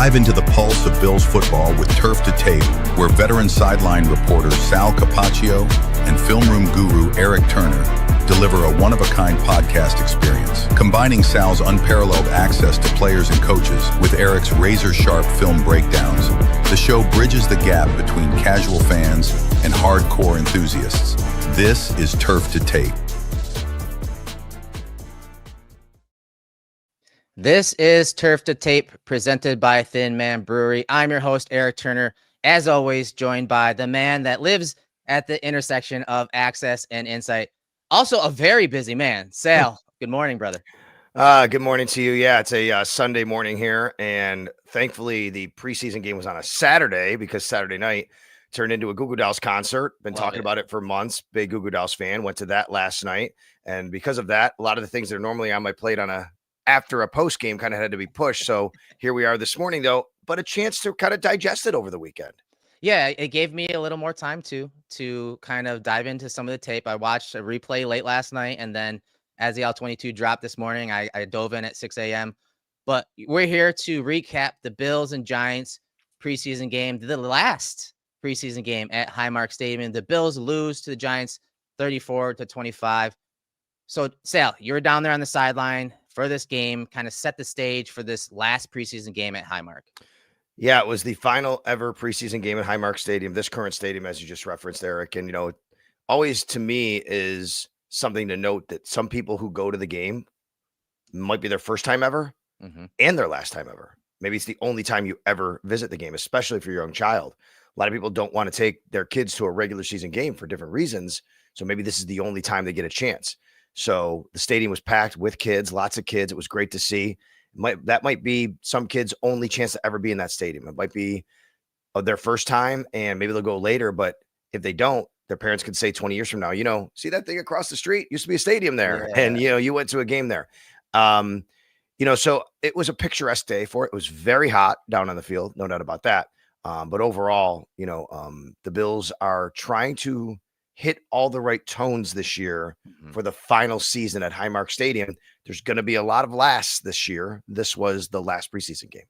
Dive into the pulse of Bills football with Turf to Tape, where veteran sideline reporters Sal Capaccio and film room guru Eric Turner deliver a one-of-a-kind podcast experience, combining Sal's unparalleled access to players and coaches with Eric's razor-sharp film breakdowns. The show bridges the gap between casual fans and hardcore enthusiasts. This is Turf to Tape. This is Turf to Tape, presented by Thin Man Brewery. I'm your host, Eric Turner, as always, joined by the man that lives at the intersection of access and insight. Also a very busy man, Sal. Good morning, brother. Good morning to you. Yeah, it's a Sunday morning here, and thankfully the preseason game was on a Saturday because Saturday night turned into a Goo Goo Dolls concert. Been talking about it for months. Big Goo Goo Dolls fan. Went to that last night, and because of that, a lot of the things that are normally on my plate after a post game kind of had to be pushed. So here we are this morning, though, but a chance to kind of digest it over the weekend. Yeah, it gave me a little more time to kind of dive into some of the tape. I watched a replay late last night, and then as the L22 dropped this morning, I dove in at 6 a.m. But we're here to recap the Bills and Giants preseason game, the last preseason game at Highmark Stadium. The Bills lose to the Giants 34-25. So, Sal, you were down there on the sideline for this game, kind of set the stage for this last preseason game at Highmark. Yeah, it was the final ever preseason game at Highmark Stadium, this current stadium, as you just referenced, Eric. And, always to me is something to note that some people who go to the game might be their first time ever and their last time ever. Maybe it's the only time you ever visit the game, especially for your young child. A lot of people don't want to take their kids to a regular season game for different reasons. So maybe this is the only time they get a chance. So the stadium was packed with kids, lots of kids. It was great to see. That might be some kids' only chance to ever be in that stadium. It might be their first time, and maybe they'll go later. But if they don't, their parents could say 20 years from now, see that thing across the street? Used to be a stadium there. Yeah. And, you went to a game there. So it was a picturesque day for it. It was very hot down on the field, no doubt about that. But overall, the Bills are trying to hit all the right tones this year for the final season at Highmark Stadium. There's going to be a lot of lasts this year. This was the last preseason game.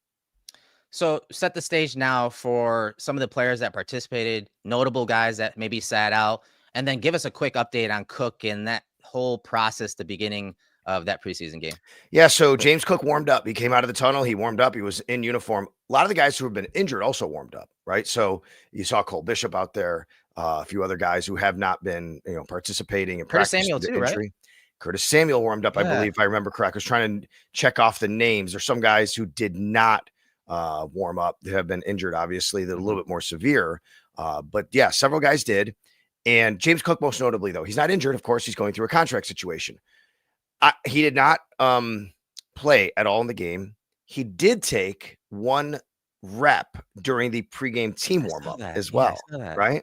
So set the stage now for some of the players that participated, notable guys that maybe sat out, and then give us a quick update on Cook and that whole process, the beginning of that preseason game. Yeah, so James Cook warmed up. He came out of the tunnel. He warmed up. He was in uniform. A lot of the guys who have been injured also warmed up, right? So you saw Cole Bishop out there, a few other guys who have not been, participating in Curtis practice. Samuel too, right? Curtis Samuel warmed up, I believe, if I remember correct. I was trying to check off the names. There's some guys who did not warm up. They have been injured, obviously. They're a little bit more severe. But yeah, several guys did. And James Cook, most notably, though, he's not injured. Of course, he's going through a contract situation. He did not play at all in the game. He did take one rep during the pregame team warm-up as well, right?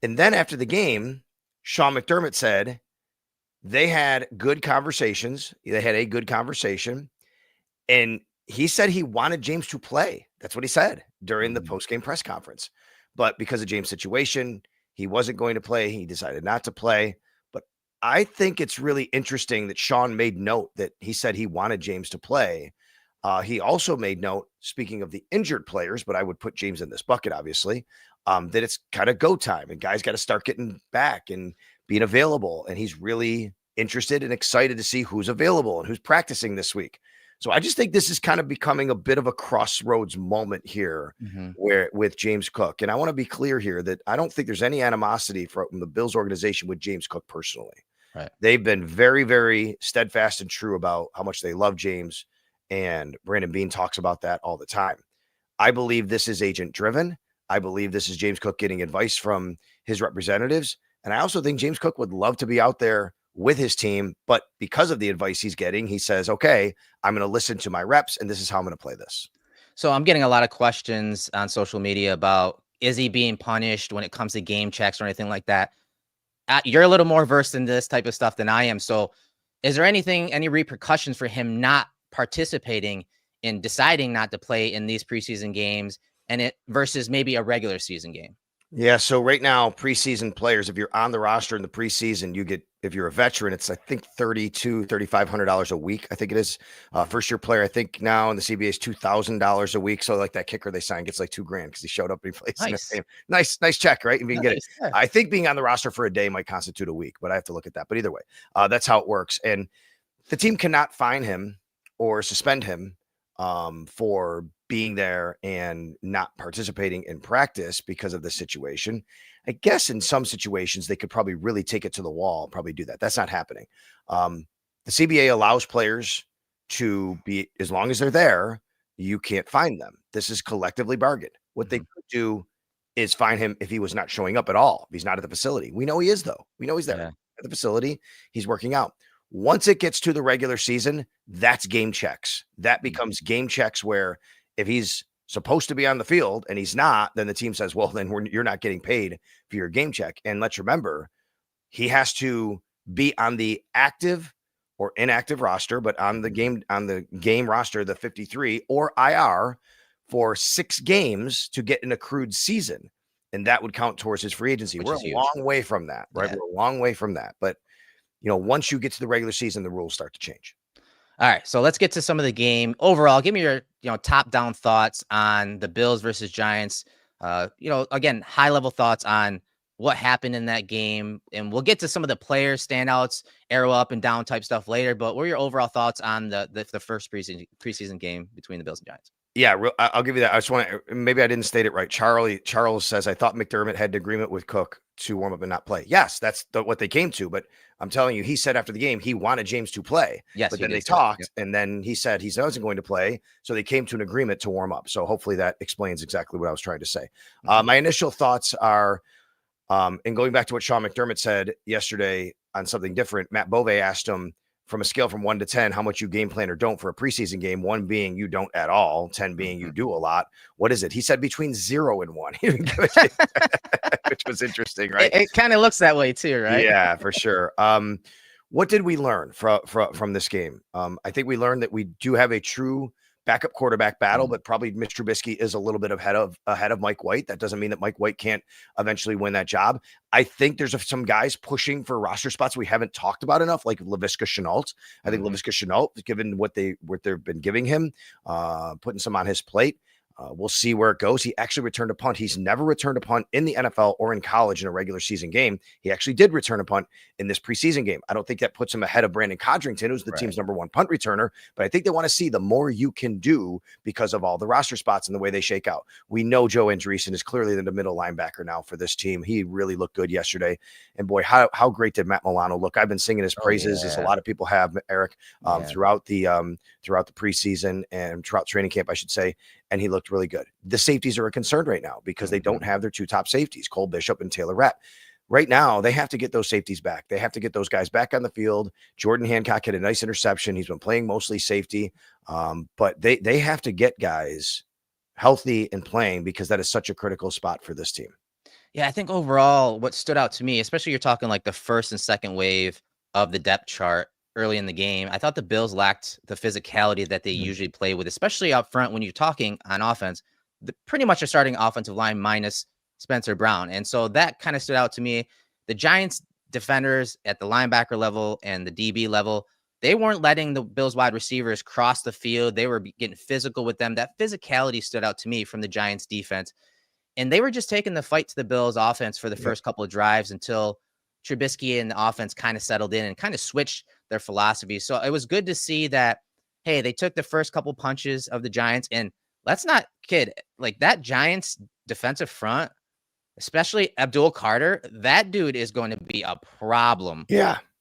And then after the game, Sean McDermott said they had good conversations. They had a good conversation. And he said he wanted James to play. That's what he said during the post-game press conference. But because of James' situation, he wasn't going to play. He decided not to play. But I think it's really interesting that Sean made note that he said he wanted James to play. He also made note, speaking of the injured players, but I would put James in this bucket, obviously, that it's kind of go time and guys got to start getting back and being available. And he's really interested and excited to see who's available and who's practicing this week. So I just think this is kind of becoming a bit of a crossroads moment here with James Cook. And I want to be clear here that I don't think there's any animosity from the Bills organization with James Cook personally. Right. They've been very, very steadfast and true about how much they love James. And Brandon Beane talks about that all the time. I believe this is agent driven. I believe this is James Cook getting advice from his representatives. And I also think James Cook would love to be out there with his team. But because of the advice he's getting, he says, okay, I'm going to listen to my reps and this is how I'm going to play this. So I'm getting a lot of questions on social media about, is he being punished when it comes to game checks or anything like that? You're a little more versed in this type of stuff than I am. So is there any repercussions for him not participating in deciding not to play in these preseason games and it versus maybe a regular season game? Yeah. So right now, preseason players, if you're on the roster in the preseason, you get, if you're a veteran, it's I think $3,500 a week. I think it is. First year player, I think now in the CBA is $2,000 a week. So like that kicker they signed gets like $2,000 because he showed up and he plays in a Nice. game. Nice check, right? If you can get it. Nice. Yeah. I think being on the roster for a day might constitute a week, but I have to look at that. But either way, that's how it works. And the team cannot fine him or suspend him for being there and not participating in practice because of the situation. I guess in some situations they could probably really take it to the wall, probably do that. That's not happening. The CBA allows players to be, as long as they're there, you can't fine them. This is collectively bargained. What they could do is fine him if he was not showing up at all. If he's not at the facility. We know he is, though. We know he's there Yeah. at the facility. He's working out. Once it gets to the regular season, that's game checks. That becomes game checks where if he's supposed to be on the field and he's not, then the team says, well, then you're not getting paid for your game check. And let's remember, he has to be on the active or inactive roster, but on the game roster, the 53 or IR for 6 games to get an accrued season. And that would count towards his free agency. We're a long way from that, right? Yeah. We're a long way from that. But once you get to the regular season, the rules start to change. All right, so let's get to some of the game overall. Give me your, top-down thoughts on the Bills versus Giants. Again, high-level thoughts on what happened in that game, and we'll get to some of the players, standouts, arrow up and down type stuff later. But what are your overall thoughts on the first preseason game between the Bills and Giants? Yeah, I'll give you that. I just want to, maybe I didn't state it right. Charles says, I thought McDermott had an agreement with Cook to warm up and not play. Yes, that's what they came to. But I'm telling you, he said after the game, he wanted James to play. Yes, but then they talked, and then he said he wasn't going to play. So they came to an agreement to warm up. So hopefully that explains exactly what I was trying to say. My initial thoughts are, and going back to what Sean McDermott said yesterday on something different, Matt Bove asked him, from a scale from 1 to 10, how much you game plan or don't for a preseason game, 1 being you don't at all, 10 being you do a lot. What is it? He said between 0 and 1, which was interesting, right? It kind of looks that way too, right? Yeah, for sure. What did we learn from this game? I think we learned that we do have a true backup quarterback battle, but probably Mitch Trubisky is a little bit ahead of Mike White. That doesn't mean that Mike White can't eventually win that job. I think there's some guys pushing for roster spots we haven't talked about enough, like Laviska Shenault. I think Laviska Shenault, given what they've been giving him, putting some on his plate. We'll see where it goes. He actually returned a punt. He's never returned a punt in the NFL or in college in a regular season game. He actually did return a punt in this preseason game. I don't think that puts him ahead of Brandon Codrington, who's the team's #1 punt returner, but I think they want to see the more you can do because of all the roster spots and the way they shake out. We know Joe Andreessen is clearly the middle linebacker now for this team. He really looked good yesterday. And boy, how great did Matt Milano look? I've been singing his praises, as a lot of people have, Eric, throughout the preseason and throughout training camp, I should say. And he looked really good. The safeties are a concern right now because they don't have their 2 top safeties, Cole Bishop and Taylor Rapp. Right now, they have to get those safeties back. They have to get those guys back on the field. Jordan Hancock had a nice interception. He's been playing mostly safety, but they have to get guys healthy and playing because that is such a critical spot for this team. Yeah, I think overall what stood out to me, especially you're talking like the first and second wave of the depth chart early in the game, I thought the Bills lacked the physicality that they usually play with, especially up front when you're talking on offense. Pretty much a starting offensive line minus Spencer Brown. And so that kind of stood out to me. The Giants defenders at the linebacker level and the DB level, they weren't letting the Bills wide receivers cross the field. They were getting physical with them. That physicality stood out to me from the Giants defense. And they were just taking the fight to the Bills offense for the first couple of drives until Trubisky and the offense kind of settled in and kind of switched their philosophy. So it was good to see that, hey, they took the first couple punches of the Giants, and let's not kid, like that Giants defensive front, especially Abdul Carter, that dude is going to be a problem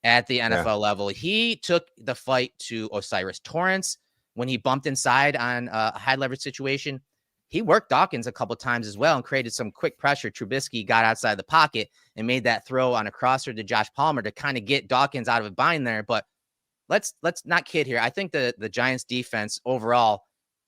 at the NFL level. He took the fight to Osiris Torrance when he bumped inside on a high leverage situation. He worked Dawkins a couple times as well and created some quick pressure. Trubisky got outside the pocket and made that throw on a crosser to Josh Palmer to kind of get Dawkins out of a bind there. But let's not kid here. I think the Giants defense overall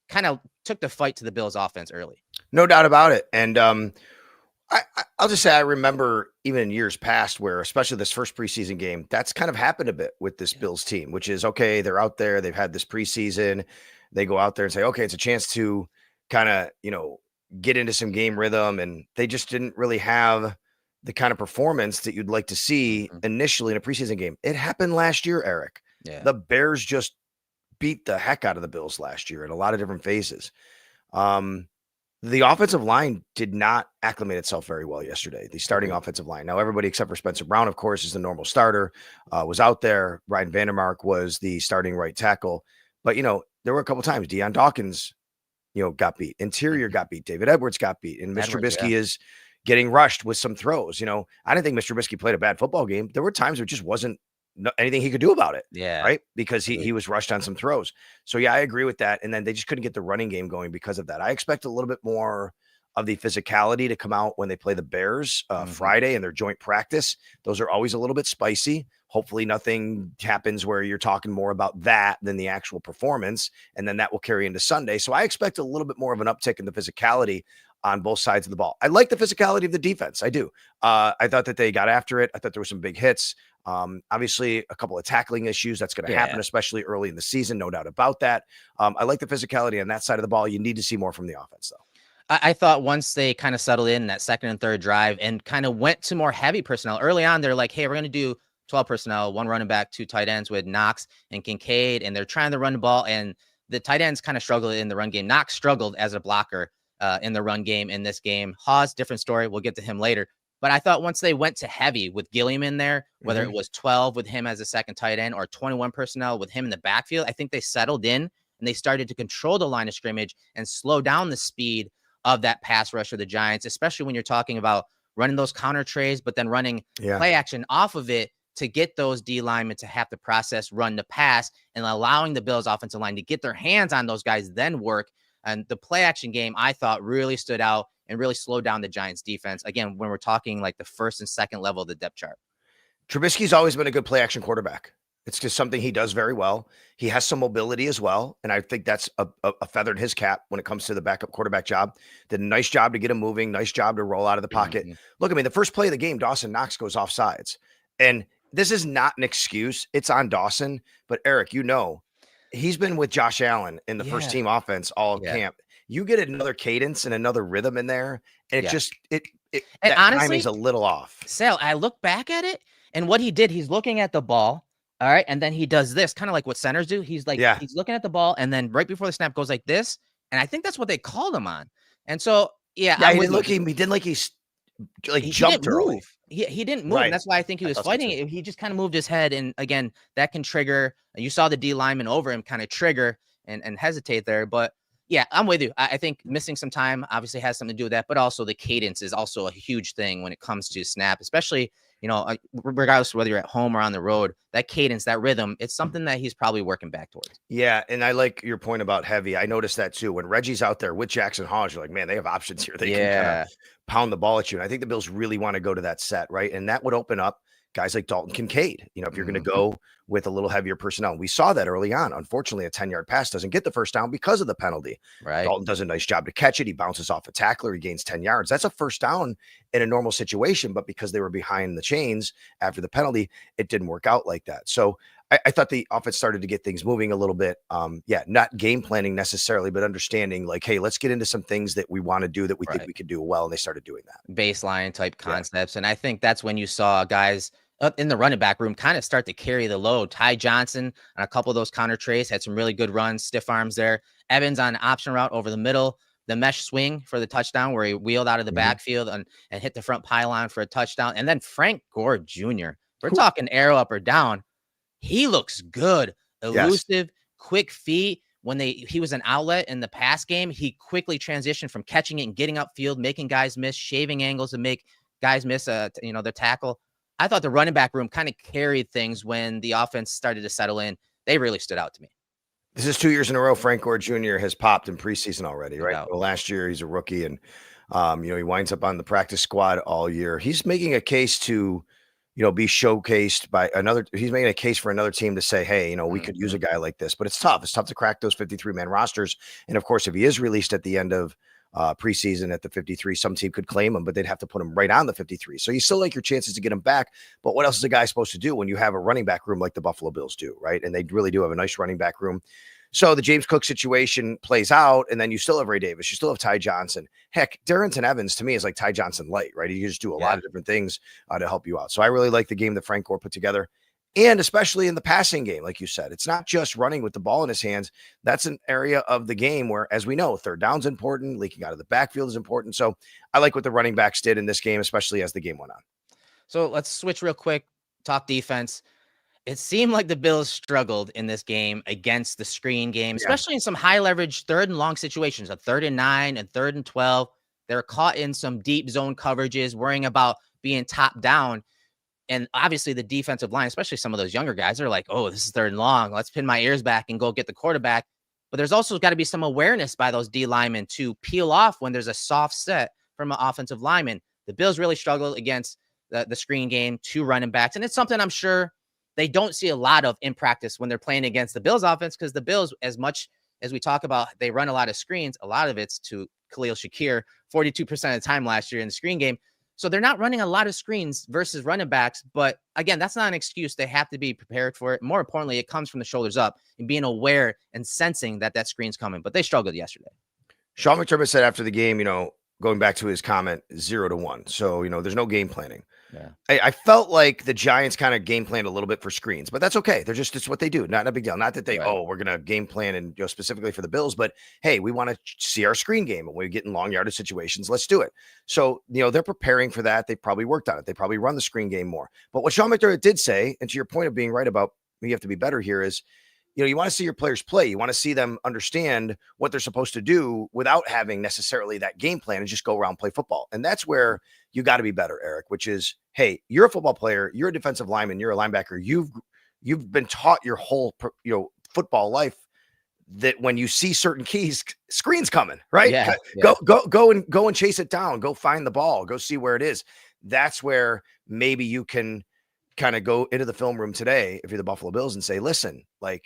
kind of took the fight to the Bills offense early. No doubt about it. And I'll just say I remember even in years past where, especially this first preseason game, that's kind of happened a bit with this Bills team, which is, okay, they're out there. They've had this preseason. They go out there and say, okay, it's a chance to kind of, get into some game rhythm, and they just didn't really have the kind of performance that you'd like to see initially in a preseason game. It happened last year, Eric. Yeah. The Bears just beat the heck out of the Bills last year in a lot of different phases. The offensive line did not acclimate itself very well yesterday, the starting offensive line. Now, everybody except for Spencer Brown, of course, is the normal starter, was out there. Ryan Vandermark was the starting right tackle. But, there were a couple times Deion Dawkins, got beat. Interior got beat. David Edwards got beat. And Mr. Trubisky is getting rushed with some throws. I didn't think Mr. Trubisky played a bad football game. There were times where it just wasn't anything he could do about it. Yeah. Right. Because he was rushed on some throws. So, yeah, I agree with that. And then they just couldn't get the running game going because of that. I expect a little bit more of the physicality to come out when they play the Bears Friday in their joint practice. Those are always a little bit spicy. Hopefully nothing happens where you're talking more about that than the actual performance. And then that will carry into Sunday. So I expect a little bit more of an uptick in the physicality on both sides of the ball. I like the physicality of the defense. I do. I thought that they got after it. I thought there were some big hits. Obviously a couple of tackling issues that's going to happen, especially early in the season. No doubt about that. I like the physicality on that side of the ball. You need to see more from the offense though. I thought once they kind of settled in that second and third drive and kind of went to more heavy personnel early on, they're like, hey, we're going to do 12 personnel, 1 running back, 2 tight ends with Knox and Kincaid. And they're trying to run the ball, and the tight ends kind of struggled in the run game. Knox struggled as a blocker in the run game in this game. Haas, different story. We'll get to him later. But I thought once they went to heavy with Gilliam in there, whether it was 12 with him as a second tight end or 21 personnel with him in the backfield, I think they settled in and they started to control the line of scrimmage and slow down the speed of that pass rush for the Giants, especially when you're talking about running those counter trays, but then running play action off of it to get those D linemen to have to process, run the pass, and allowing the Bills offensive line to get their hands on those guys, then work. And the play action game, I thought, really stood out and really slowed down the Giants defense. Again, when we're talking like the first and second level of the depth chart. Trubisky's always been a good play action quarterback. It's just something he does very well. He has some mobility as well. And I think that's a feather in his cap when it comes to the backup quarterback job. Did a nice job to get him moving, nice job to roll out of the pocket. Look, I mean, the first play of the game, Dawson Knox goes off sides. And this is not an excuse. It's on Dawson. But Eric, he's been with Josh Allen in the first team offense all camp. You get another cadence and another rhythm in there. And that honestly, timing's a little off. Sal, I look back at it, and what he did, he's looking at the ball. All right. And then he does this, kind of like what centers do. He's like, he's looking at the ball, and then right before the snap goes like this. And I think that's what they called him on. And so, he didn't look, he jumped early. He didn't move. Right. And that's why I think he was fighting it. He just kind of moved his head. And again, that can trigger. You saw the D lineman over him kind of trigger and hesitate there. But yeah, I'm with you. I think missing some time obviously has something to do with that, but also the cadence is also a huge thing when it comes to snap, especially, regardless of whether you're at home or on the road, that cadence, that rhythm, it's something that he's probably working back towards. Yeah. And I like your point about heavy. I noticed that too. When Reggie's out there with Jackson Hodge, you're like, man, they have options here. They can kind of pound the ball at you. And I think the Bills really want to go to that set, right? And that would open up guys like Dalton Kincaid, if you're going to go with a little heavier personnel. We saw that early on. Unfortunately, a 10-yard pass doesn't get the first down because of the penalty. Right. Dalton does a nice job to catch it. He bounces off a tackler. He gains 10 yards. That's a first down in a normal situation, but because they were behind the chains after the penalty, it didn't work out like that. So I thought the offense started to get things moving a little bit. Not game planning necessarily, but understanding like, hey, let's get into some things that we want to do that we think we can do well. And they started doing that. Baseline type concepts. And I think that's when you saw guys up in the running back room kind of start to carry the load. Ty Johnson on a couple of those counter trays had some really good runs, stiff arms there. Evans on an option route over the middle, the mesh swing for the touchdown where he wheeled out of the backfield and hit the front pylon for a touchdown. And then Frank Gore Jr., we're talking arrow up or down. He looks good, elusive, quick feet. When he was an outlet in the pass game, he quickly transitioned from catching it and getting upfield, making guys miss, shaving angles to make guys miss their tackle. I thought the running back room kind of carried things when the offense started to settle in. They really stood out to me. This is 2 years in a row. Frank Gore Jr. has popped in preseason already, right? Well, last year he's a rookie, and he winds up on the practice squad all year. He's making a case to, be showcased by another. He's making a case for another team to say, hey, we could use a guy like this. But it's tough. It's tough to crack those 53-man rosters. And of course, if he is released at the end of preseason at the 53, some team could claim him, but they'd have to put him right on the 53. So you still like your chances to get him back. But what else is a guy supposed to do when you have a running back room like the Buffalo Bills do, right? And they really do have a nice running back room. So the James Cook situation plays out, and then you still have Ray Davis. You still have Ty Johnson. Heck, Darrington Evans to me is like Ty Johnson light, right? You just do a lot of different things to help you out. So I really like the game that Frank Gore put together. And especially in the passing game, like you said, it's not just running with the ball in his hands. That's an area of the game where, as we know, third down's important, leaking out of the backfield is important. So I like what the running backs did in this game, especially as the game went on. So let's switch real quick, talk defense. It seemed like the Bills struggled in this game against the screen game, especially in some high leverage 3rd and long situations, a 3rd and 9 and 3rd and 12. They're caught in some deep zone coverages, worrying about being top down. And obviously the defensive line, especially some of those younger guys, are like, oh, this is 3rd and long. Let's pin my ears back and go get the quarterback. But there's also got to be some awareness by those D linemen to peel off when there's a soft set from an offensive lineman. The Bills really struggled against the screen game, 2 running backs. And it's something I'm sure they don't see a lot of in practice when they're playing against the Bills offense, because the Bills, as much as we talk about, they run a lot of screens. A lot of it's to Khalil Shakir, 42% of the time last year in the screen game. So they're not running a lot of screens versus running backs. But again, that's not an excuse. They have to be prepared for it. More importantly, it comes from the shoulders up and being aware and sensing that that screen's coming. But they struggled yesterday. Sean McDermott said after the game, going back to his comment, 0-1. So, there's no game planning. Yeah. I felt like the Giants kind of game planned a little bit for screens, but that's okay. It's what they do. Not a big deal. Not that we're going to game plan and specifically for the Bills, but hey, we want to see our screen game and we get in long yardage situations. Let's do it. So, they're preparing for that. They probably worked on it. They probably run the screen game more. But what Sean McDermott did say, and to your point of being right about you have to be better here, is you want to see your players play. You want to see them understand what they're supposed to do without having necessarily that game plan and just go around and play football. And that's where you got to be better, Eric, which is, hey, you're a football player, you're a defensive lineman, you're a linebacker. You've been taught your whole, football life that when you see certain keys, screens coming, right? Yeah. Go and chase it down. Go find the ball. Go see where it is. That's where maybe you can kind of go into the film room today if you're the Buffalo Bills and say, listen, that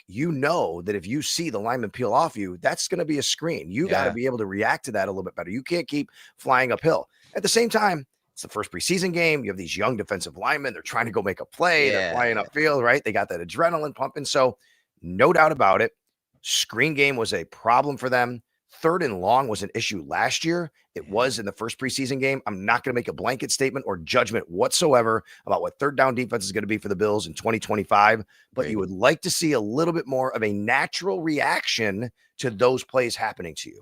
if you see the lineman peel off you, that's going to be a screen. You got to be able to react to that a little bit better. You can't keep flying uphill. At the same time, it's the first preseason game. You have these young defensive linemen. They're trying to go make a play. They're flying upfield, right? They got that adrenaline pumping. So no doubt about it. Screen game was a problem for them. 3rd and long was an issue last year. It was in the first preseason game. I'm not going to make a blanket statement or judgment whatsoever about what 3rd down defense is going to be for the Bills in 2025, but you would like to see a little bit more of a natural reaction to those plays happening to you.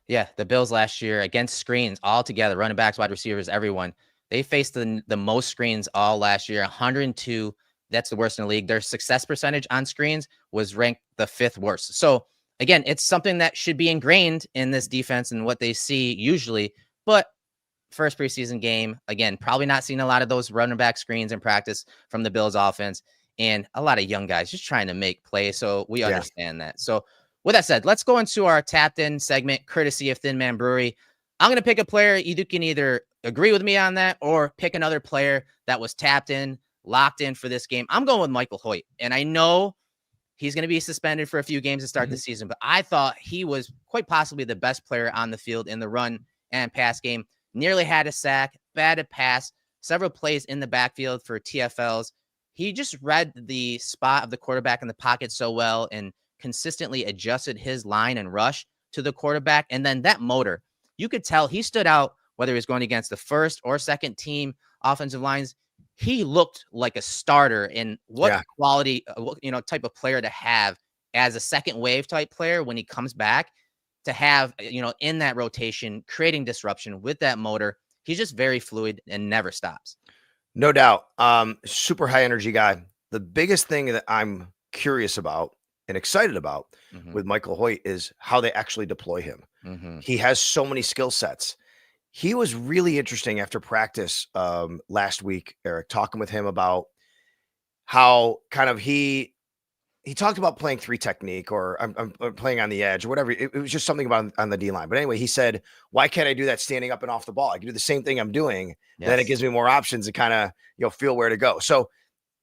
Yeah, the Bills last year against screens all together, running backs, wide receivers, everyone, they faced the most screens all last year, 102. That's the worst in the league. Their success percentage on screens was ranked the 5th worst. So again, it's something that should be ingrained in this defense and what they see usually. But first preseason game, again, probably not seeing a lot of those running back screens in practice from the Bills offense, and a lot of young guys just trying to make plays. So we understand that. So with that said, let's go into our tapped in segment, courtesy of Thin Man Brewery. I'm going to pick a player. You can either agree with me on that or pick another player that was tapped in, locked in for this game. I'm going with Michael Hoecht. And I know he's going to be suspended for a few games to start the season, but I thought he was quite possibly the best player on the field in the run and pass game. Nearly had a sack, batted pass, several plays in the backfield for TFLs. He just read the spot of the quarterback in the pocket so well and consistently adjusted his line and rush to the quarterback. And then that motor, you could tell he stood out, whether he was going against the first or second team offensive lines. He looked like a starter, and what quality, type of player to have as a second wave type player when he comes back to have, in that rotation, creating disruption with that motor. He's just very fluid and never stops. No doubt. Super high energy guy. The biggest thing that I'm curious about and excited about with Michael Hoecht is how they actually deploy him. He has so many skill sets. He was really interesting after practice last week, Eric, talking with him about how kind of he talked about playing 3 technique or I'm playing on the edge or whatever. It was just something about on the D line. But anyway, he said, why can't I do that standing up and off the ball? I can do the same thing I'm doing. Yes. Then it gives me more options to kind of, feel where to go. So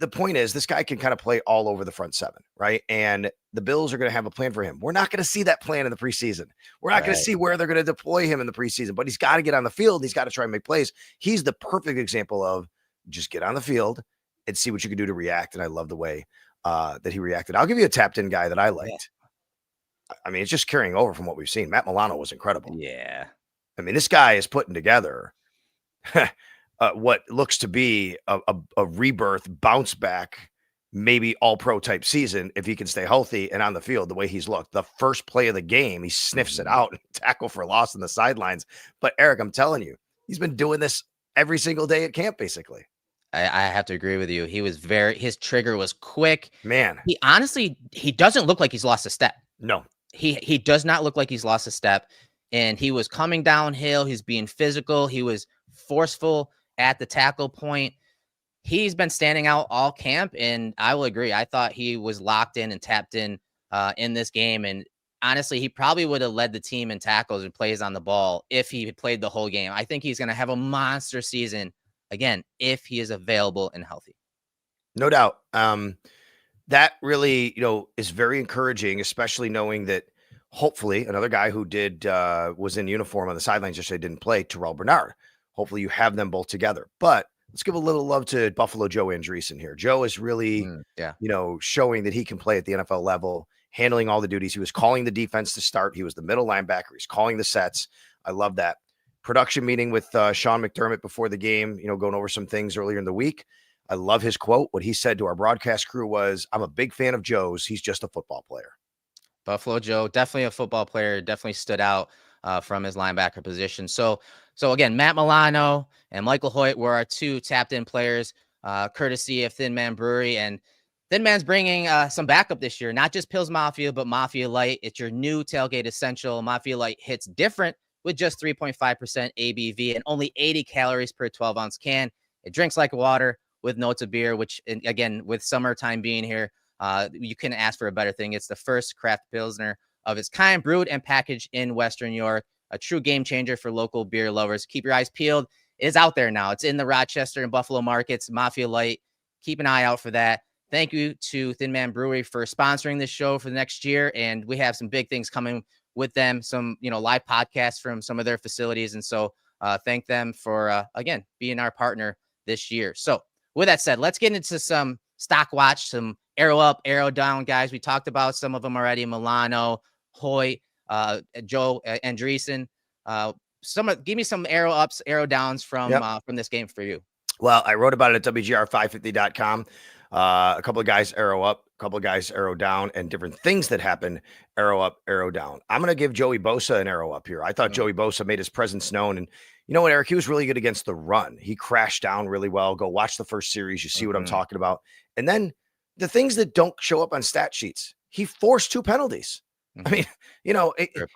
the point is this guy can kind of play all over the front 7, right? And the Bills are going to have a plan for him. We're not going to see that plan in the preseason. We're not going to see where they're going to deploy him in the preseason, but he's got to get on the field. He's got to try and make plays. He's the perfect example of just get on the field and see what you can do to react. And I love the way that he reacted. I'll give you a tapped in guy that I liked. I mean, it's just carrying over from what we've seen. Matt Milano was incredible. Yeah. I mean, this guy is putting together what looks to be a rebirth, bounce back, maybe all pro type season if he can stay healthy and on the field the way he's looked. The first play of the game, he sniffs it out, tackle for loss on the sidelines. But Eric, I'm telling you, he's been doing this every single day at camp, basically. I have to agree with you. His trigger was quick. Man. He doesn't look like he's lost a step. No. He does not look like he's lost a step. And he was coming downhill. He's being physical. He was forceful at the tackle point. He's been standing out all camp, and I will agree. I thought he was locked in and tapped in this game. And honestly, he probably would have led the team in tackles and plays on the ball if he had played the whole game. I think he's going to have a monster season again if he is available and healthy. No doubt. That really, is very encouraging, especially knowing that hopefully another guy who was in uniform on the sidelines yesterday didn't play, Terrell Bernard. Hopefully you have them both together. But let's give a little love to Buffalo Joe Andreessen here. Joe is really, showing that he can play at the NFL level, handling all the duties. He was calling the defense to start. He was the middle linebacker. He's calling the sets. I love that. Production meeting with Sean McDermott before the game, going over some things earlier in the week. I love his quote. What he said to our broadcast crew was, "I'm a big fan of Joe's. He's just a football player." Buffalo Joe, definitely a football player, definitely stood out from his linebacker position. So again, Matt Milano and Michael Hoecht were our two tapped-in players, courtesy of Thin Man Brewery. And Thin Man's bringing some backup this year, not just Pils Mafia, but Mafia Light. It's your new tailgate essential. Mafia Light hits different with just 3.5% ABV and only 80 calories per 12-ounce can. It drinks like water with notes of beer, which, again, with summertime being here, you couldn't ask for a better thing. It's the first craft Pilsner of its kind, brewed and packaged in Western New York, a true game changer for local beer lovers. Keep your eyes peeled. It is out there now. It's in the Rochester and Buffalo markets, Mafia Light. Keep an eye out for that. Thank you to Thin Man Brewery for sponsoring this show for the next year. And we have some big things coming with them, some, live podcasts from some of their facilities. And so thank them for, again, being our partner this year. So with that said, let's get into some stock watch, some arrow up, arrow down guys. We talked about some of them already: Milano, Hoecht, Joe Andreessen. Give me some arrow ups, arrow downs from this game for you. Well, I wrote about it at WGR550.com. A couple of guys arrow up, a couple of guys arrow down, and different things that happen, arrow up, arrow down. I'm going to give Joey Bosa an arrow up here. I thought Joey Bosa made his presence known. And you know what, Eric? He was really good against the run. He crashed down really well. Go watch the first series. You see what I'm talking about. And then the things that don't show up on stat sheets, he forced 2 penalties. I mean,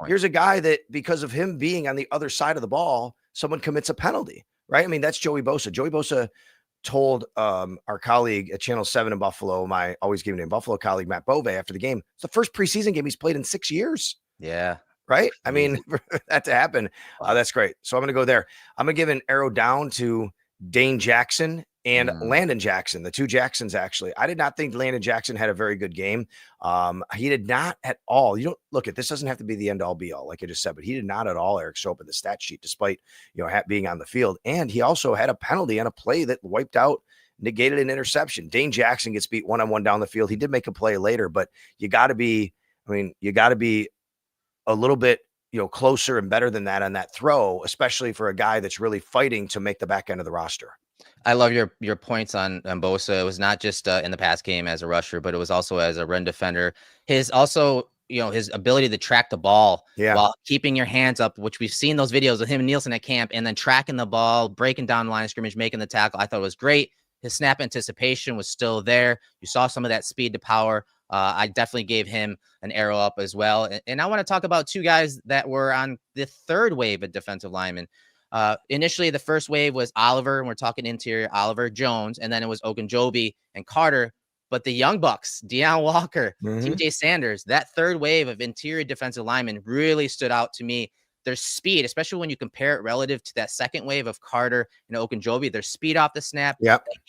here's a guy that because of him being on the other side of the ball, someone commits a penalty, right? I mean, that's Joey Bosa. Joey Bosa told our colleague at Channel 7 in Buffalo, my always giving name Buffalo colleague, Matt Bove, after the game, it's the first preseason game he's played in 6 years. Yeah. Right? I mean, for that to happen, that's great. So I'm going to go there. I'm going to give an arrow down to Dane Jackson and Landon Jackson, the two Jacksons, actually. I did not think Landon Jackson had a very good game. He did not at all. You don't look at this, doesn't have to be the end all be all, like I just said, but he did not at all, Eric, show up in the stat sheet despite, being on the field. And he also had a penalty on a play that wiped out, negated an interception. Dane Jackson gets beat one-on-one down the field. He did make a play later, but you got to be a little bit, closer and better than that on that throw, especially for a guy that's really fighting to make the back end of the roster. I love your points on Bosa. It was not just in the pass game as a rusher, but it was also as a run defender. His ability to track the ball while keeping your hands up, which we've seen those videos of him and Nielsen at camp, and then tracking the ball, breaking down the line of scrimmage, making the tackle. I thought it was great. His snap anticipation was still there. You saw some of that speed to power. I definitely gave him an arrow up as well. And I want to talk about two guys that were on the third wave of defensive linemen. Initially, the first wave was Oliver, and we're talking interior Oliver Jones, and then it was Ogunjobi and Carter. But the young bucks, Deion Walker, TJ Sanders, that third wave of interior defensive linemen really stood out to me. Their speed, especially when you compare it relative to that second wave of Carter and Ogunjobi, their speed off the snap,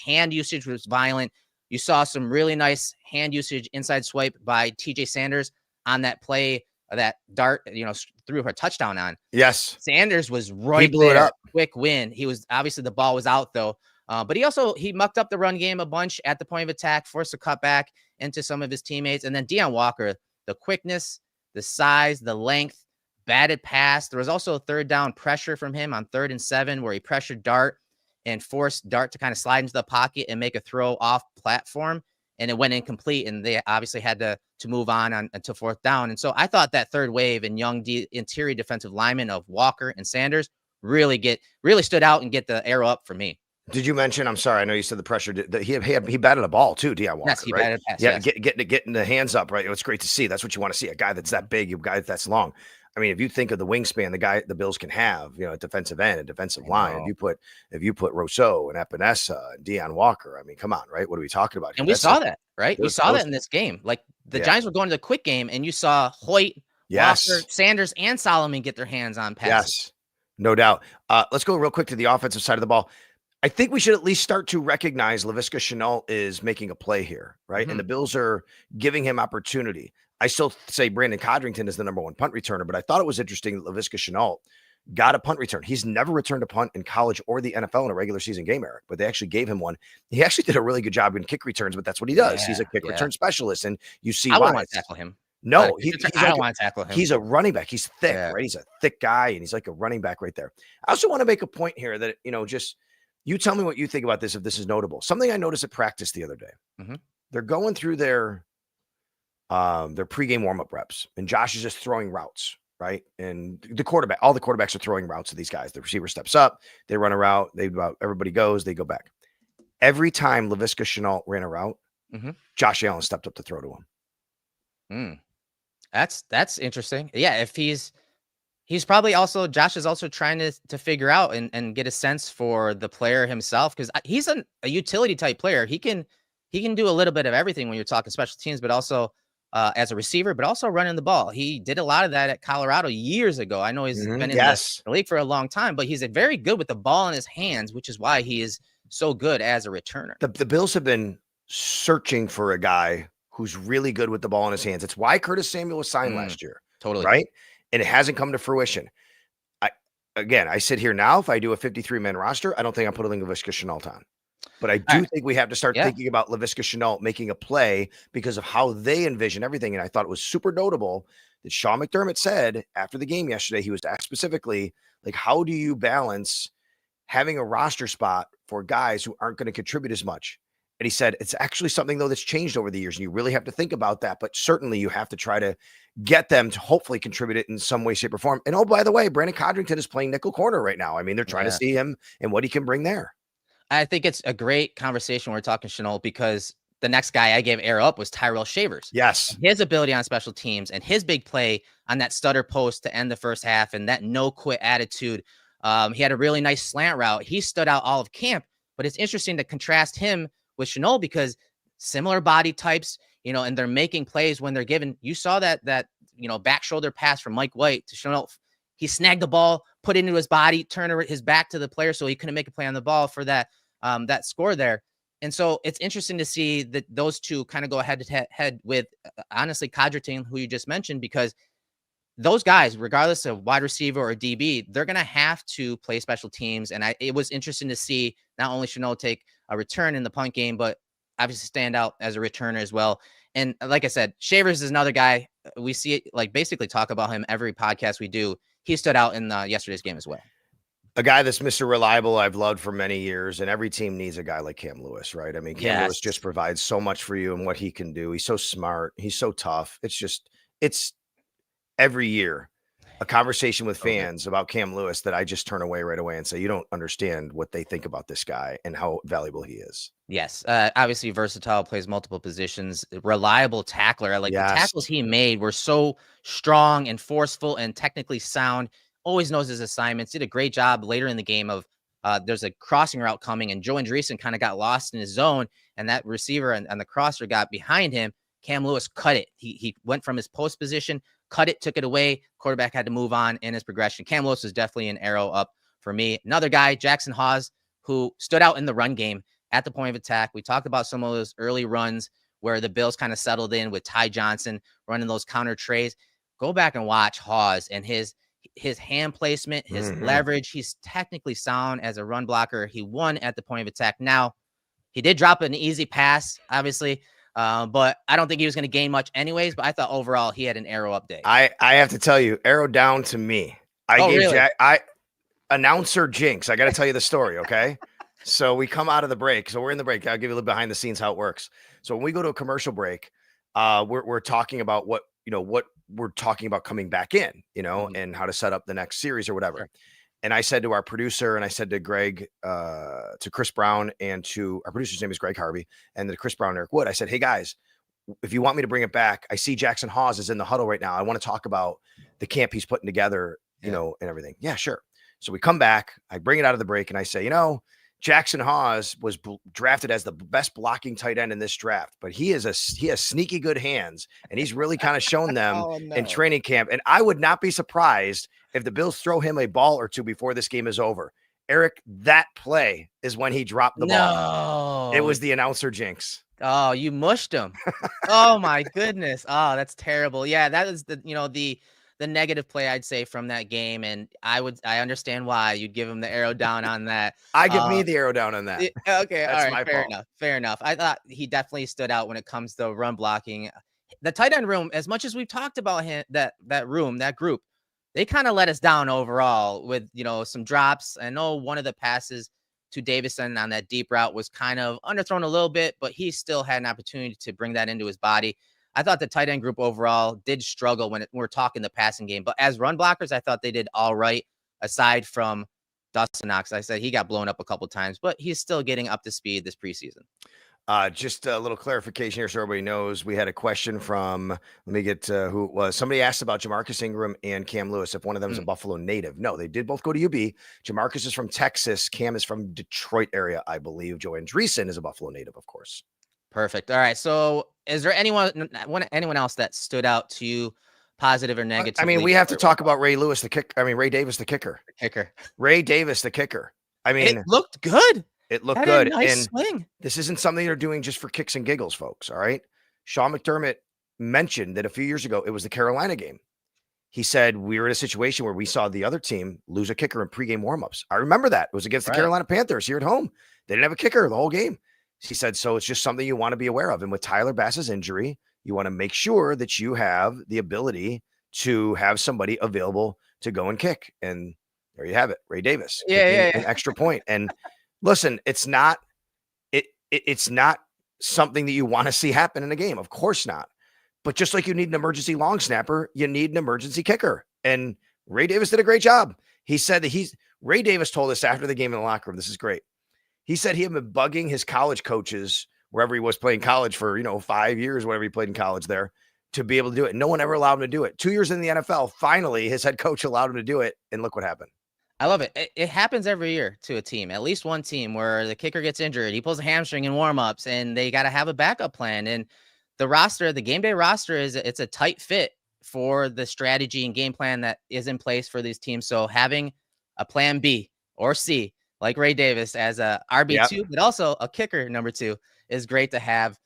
hand usage was violent. You saw some really nice hand usage inside swipe by TJ Sanders on that play, that dart, threw her touchdown on. Yes. Sanders was right. He blew it up. Quick win. He was obviously the ball was out though. But he mucked up the run game a bunch at the point of attack, forced a cutback into some of his teammates. And then Deion Walker, the quickness, the size, the length, batted pass. There was also a third down pressure from him on 3rd and 7 where he pressured Dart and forced Dart to kind of slide into the pocket and make a throw off platform. And it went incomplete, and they obviously had to move on until 4th down. And so I thought that third wave and young interior defensive linemen of Walker and Sanders really stood out and get the arrow up for me. Did you mention? I'm sorry, I know you said the pressure. He batted a ball too, Deion Walker. Yes, he right? batted a pass. Yeah, yes. getting the hands up, right? It's great to see. That's what you want to see. A guy that's that big, a guy that's long. I mean, if you think of the wingspan the Bills can have, you know, at defensive end, a defensive line. If you put Rousseau and Epinesa and Deion Walker, I mean, come on, right? What are we talking about here? And we saw that, right? We saw that in this game. Like the Giants were going to the quick game, and you saw Hoecht, Walker, Sanders, and Solomon get their hands on passes. Yes, no doubt. Let's go real quick to the offensive side of the ball. I think we should at least start to recognize Laviska Shenault is making a play here, right? And the Bills are giving him opportunity. I still say Brandon Codrington is the number 1 punt returner, but I thought it was interesting that Laviska Shenault got a punt return. He's never returned a punt in college or the NFL in a regular season game, Eric, but they actually gave him one. He actually did a really good job in kick returns, but that's what he does. He's a kick return specialist, and you see I why. wouldn't want to tackle him. No, I don't want to tackle him. He's a running back. He's thick, right? He's a thick guy, and he's like a running back right there. I also want to make a point here that, you know, just you tell me what you think about this, if this is notable. Something I noticed at practice the other day. They're going through their pregame warm-up reps, and Josh is just throwing routes, right? And all the quarterbacks are throwing routes to these guys. The receiver steps up, they run a route, everybody goes, they go back. Every time Laviska Shenault ran a route, Josh Allen stepped up to throw to him. That's interesting. Yeah, if he's probably also, Josh is also trying to figure out and get a sense for the player himself, because he's a utility type player. He can do a little bit of everything when you're talking special teams, but also as a receiver, but also running the ball. He did a lot of that at Colorado years ago. I know he's been in the league for a long time, but he's very good with the ball in his hands, which is why he is so good as a returner. The Bills have been searching for a guy who's really good with the ball in his hands. It's why Curtis Samuel was signed last year. Totally. Right? And it hasn't come to fruition. I sit here now, if I do a 53-man roster, I don't think I'm putting Laviska Shenault on. But I do think we have to start thinking about Laviska Shenault making a play because of how they envision everything. And I thought it was super notable that Sean McDermott said after the game yesterday, he was asked specifically, like, how do you balance having a roster spot for guys who aren't going to contribute as much? And he said, it's actually something, though, that's changed over the years. And you really have to think about that. But certainly you have to try to get them to hopefully contribute it in some way, shape, or form. And, oh, by the way, Brandon Codrington is playing nickel corner right now. I mean, they're trying to see him and what he can bring there. I think it's a great conversation when we're talking Shenault, because the next guy I gave air up was Tyrell Shavers. Yes. His ability on special teams and his big play on that stutter post to end the first half and that no quit attitude. He had a really nice slant route. He stood out all of camp, but it's interesting to contrast him with Shenault because similar body types, you know, and they're making plays when they're given. You saw that back shoulder pass from Mike White to Shenault. He snagged the ball, put it into his body, turned his back to the player so he couldn't make a play on the ball for that score there. And so it's interesting to see that those two kind of go head to head with, honestly, Codrington, who you just mentioned, because those guys, regardless of wide receiver or DB, they're going to have to play special teams. And it was interesting to see not only Shenault take a return in the punt game, but obviously stand out as a returner as well. And like I said, Shavers is another guy. We see it, like, basically talk about him every podcast we do. He stood out in yesterday's game as well. A guy that's Mr. Reliable I've loved for many years, and every team needs a guy like Cam Lewis, right? I mean, Cam Lewis just provides so much for you and what he can do. He's so smart. He's so tough. It's every year a conversation with fans about Cam Lewis that I just turn away right away and say, you don't understand what they think about this guy and how valuable he is. Yes. Obviously versatile, plays multiple positions, reliable tackler. Like the tackles he made were so strong and forceful and technically sound, always knows his assignments, did a great job later in the game of there's a crossing route coming and Joe Andreessen kind of got lost in his zone and that receiver and the crosser got behind him. Cam Lewis cut it. He went from his post position, cut it, took it away. Quarterback had to move on in his progression. Cam Lewis is definitely an arrow up for me. Another guy, Jackson Hawes, who stood out in the run game at the point of attack. We talked about some of those early runs where the Bills kind of settled in with Ty Johnson running those counter trays. Go back and watch Hawes and his hand placement, his leverage. He's technically sound as a run blocker. He won at the point of attack. Now, he did drop an easy pass, obviously, But I don't think he was going to gain much anyways. But I thought overall he had an arrow up day. I have to tell you, arrow down to me. I gave really? Announcer jinx. I got to tell you the story, okay? So we come out of the break. So we're in the break. I'll give you a little behind the scenes how it works. So when we go to a commercial break, we're talking about what we're talking about coming back in, and how to set up the next series or whatever. Sure. And I said to our producer, and I said to Greg, to Chris Brown, and to our producer's name is Greg Harvey, and to Chris Brown and Eric Wood, I said, hey guys, if you want me to bring it back, I see Jackson Hawes is in the huddle right now. I want to talk about the camp he's putting together, and everything. Yeah, sure. So we come back, I bring it out of the break, and I say, Jackson Hawes was drafted as the best blocking tight end in this draft, but he has sneaky good hands, and he's really kind of shown them in training camp. And I would not be surprised if the Bills throw him a ball or two before this game is over. Eric, that play is when he dropped the ball. It was the announcer jinx. Oh, you mushed him. Oh my goodness. Oh, that's terrible. Yeah, that is the negative play I'd say from that game, and I understand why you'd give him the arrow down on that. I give me the arrow down on that. Okay, That's all right, my fault. Fair enough. I thought he definitely stood out when it comes to run blocking. The tight end room, as much as we've talked about him, that group, they kind of let us down overall with some drops. I know one of the passes to Davison on that deep route was kind of underthrown a little bit, but he still had an opportunity to bring that into his body. I thought the tight end group overall did struggle when we're talking the passing game, but as run blockers, I thought they did all right. Aside from Dustin Knox, I said he got blown up a couple times, but he's still getting up to speed this preseason. Just a little clarification here so everybody knows. We had a question from, let me get who it was. Somebody asked about Jamarcus Ingram and Cam Lewis, if one of them is a Buffalo native. No, they did both go to UB. Jamarcus is from Texas. Cam is from Detroit area, I believe. Joe Andreessen is a Buffalo native, of course. Perfect. All right. So is there anyone else that stood out to you, positive or negative? I mean, we have to talk about Ray Davis, the kicker. Ray Davis, the kicker. I mean, it looked good. It looked good. Nice swing. This isn't something they're doing just for kicks and giggles, folks. All right. Sean McDermott mentioned that a few years ago, it was the Carolina game. He said, we were in a situation where we saw the other team lose a kicker in pregame warmups. I remember that. It was against the Carolina Panthers here at home. They didn't have a kicker the whole game. He said, so it's just something you want to be aware of. And with Tyler Bass's injury, you want to make sure that you have the ability to have somebody available to go and kick. And there you have it. Ray Davis. An extra point. And listen, it's not something that you want to see happen in a game. Of course not. But just like you need an emergency long snapper, you need an emergency kicker. And Ray Davis did a great job. He said that Ray Davis told us after the game in the locker room, this is great. He said he had been bugging his college coaches wherever he was playing college for, 5 years, whatever he played in college there, to be able to do it. No one ever allowed him to do it. 2 years in the NFL, finally, his head coach allowed him to do it. And look what happened. I love it. It happens every year to a team, at least one team where the kicker gets injured. He pulls a hamstring in warmups and they got to have a backup plan. And the game day roster it's a tight fit for the strategy and game plan that is in place for these teams. So having a plan B or C, like Ray Davis as a RB2, but also a kicker number 2 is great to have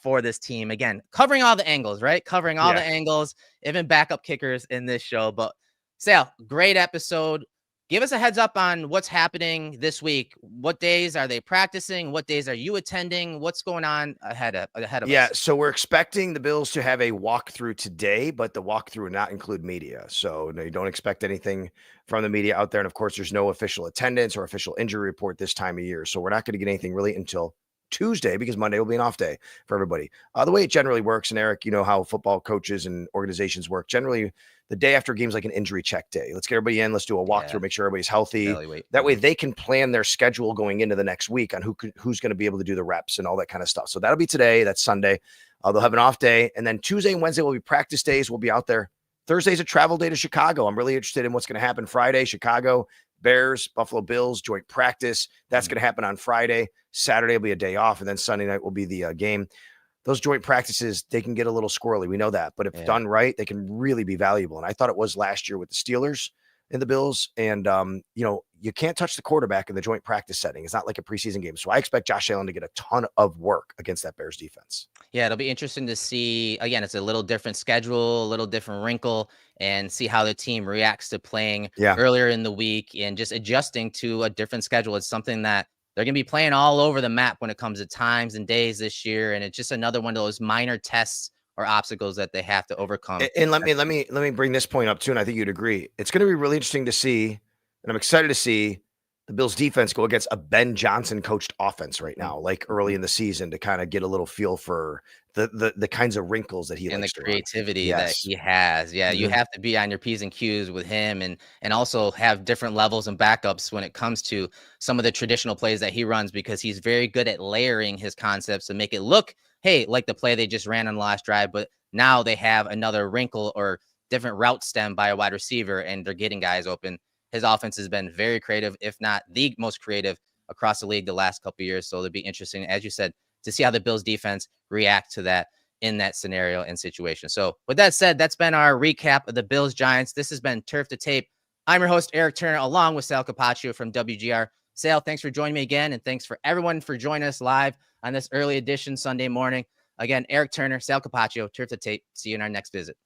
for this team. Again, covering all the angles, right? Covering all the angles, even backup kickers in this show. But Sal, great episode. Give us a heads up on what's happening this week. What days are they practicing? What days are you attending? What's going on ahead of us? Yeah, so we're expecting the Bills to have a walkthrough today, but the walkthrough will not include media. So no, you don't expect anything from the media out there. And of course, there's no official attendance or official injury report this time of year. So we're not going to get anything really until Tuesday, because Monday will be an off day for everybody. The way it generally works, and Eric, you know how football coaches and organizations work. Generally, the day after games, like an injury check day. Let's get everybody in. Let's do a walkthrough, make sure everybody's healthy. That way they can plan their schedule going into the next week on who's going to be able to do the reps and all that kind of stuff. So that'll be today. That's Sunday. They'll have an off day. And then Tuesday and Wednesday will be practice days. We'll be out there. Thursday's a travel day to Chicago. I'm really interested in what's going to happen Friday. Chicago Bears, Buffalo Bills, joint practice. That's going to happen on Friday. Saturday will be a day off. And then Sunday night will be the game. Those joint practices, they can get a little squirrely. We know that. But if done right, they can really be valuable. And I thought it was last year with the Steelers and the Bills. And, you can't touch the quarterback in the joint practice setting. It's not like a preseason game. So I expect Josh Allen to get a ton of work against that Bears defense. Yeah, it'll be interesting to see. Again, it's a little different schedule, a little different wrinkle, and see how the team reacts to playing earlier in the week and just adjusting to a different schedule. It's something that they're going to be playing all over the map when it comes to times and days this year. And it's just another one of those minor tests or obstacles that they have to overcome. And let me bring this point up too, and I think you'd agree. It's going to be really interesting to see, and I'm excited to see the Bills defense go against a Ben Johnson coached offense right now, like early in the season, to kind of get a little feel for the kinds of wrinkles that he and the likes to run. creativity that he has. Yeah, you have to be on your P's and Q's with him, and also have different levels and backups when it comes to some of the traditional plays that he runs, because he's very good at layering his concepts to make it look, hey, like the play they just ran on the last drive, but now they have another wrinkle or different route stem by a wide receiver, and they're getting guys open. His offense has been very creative, if not the most creative across the league the last couple of years. So it'll be interesting, as you said, to see how the Bills defense react to that in that scenario and situation. So with that said, that's been our recap of the Bills Giants. This has been Turf to Tape. I'm your host, Erik Turner, along with Sal Capaccio from WGR. Sal, thanks for joining me again. And thanks for everyone for joining us live on this early edition Sunday morning. Again, Erik Turner, Sal Capaccio, Turf to Tape. See you in our next visit.